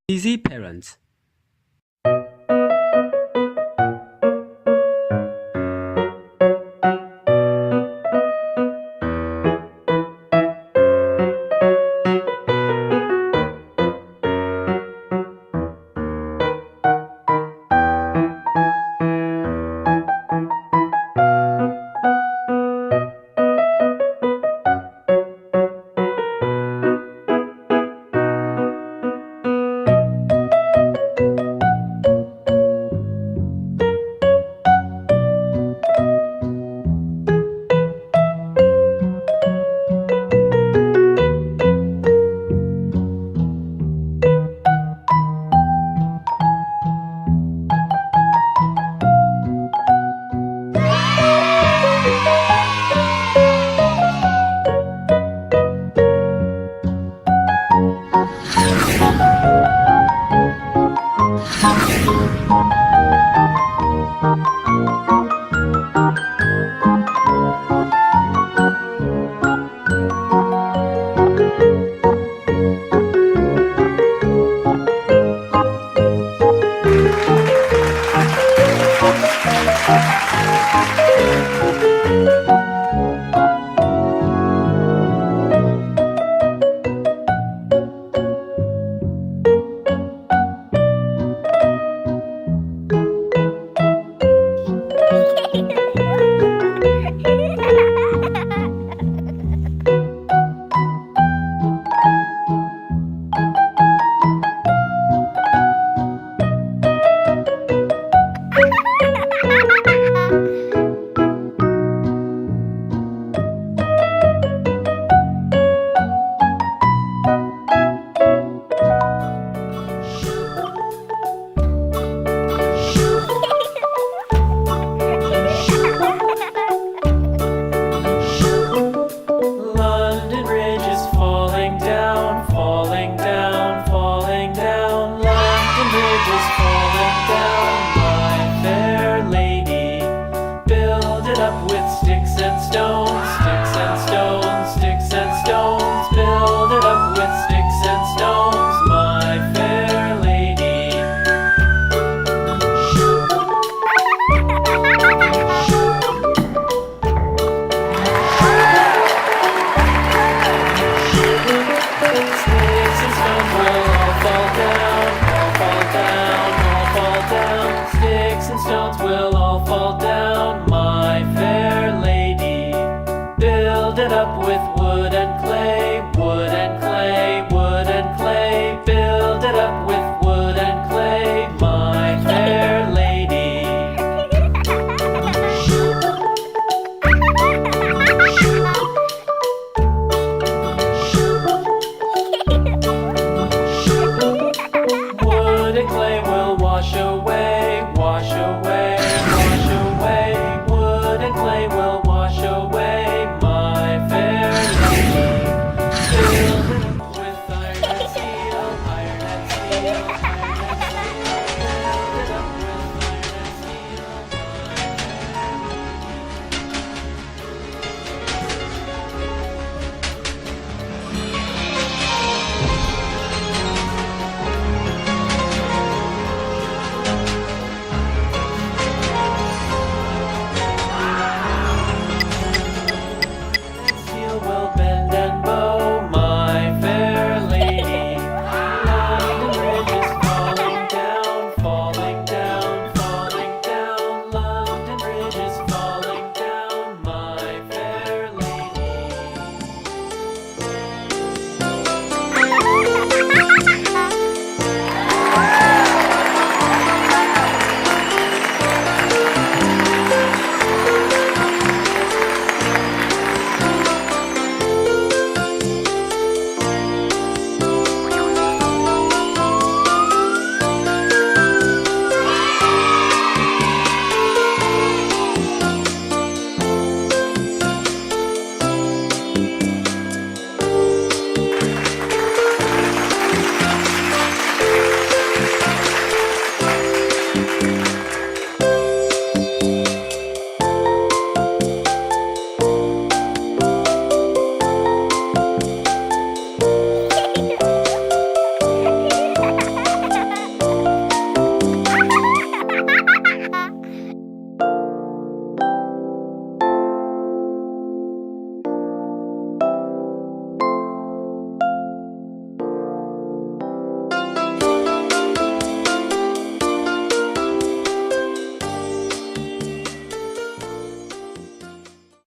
Busy parents. London Bridge is falling down, falling down, falling down. London Bridge is falling down, my fair lady. Build it up with sticks and stones, sticks and stones, sticks and stones. Build it up with sticks and stones, my fair lady. Sticks and stones will all fall down, all fall down, all fall down. Sticks and stones will all fall down, my fair lady. Build it up with wood and clay.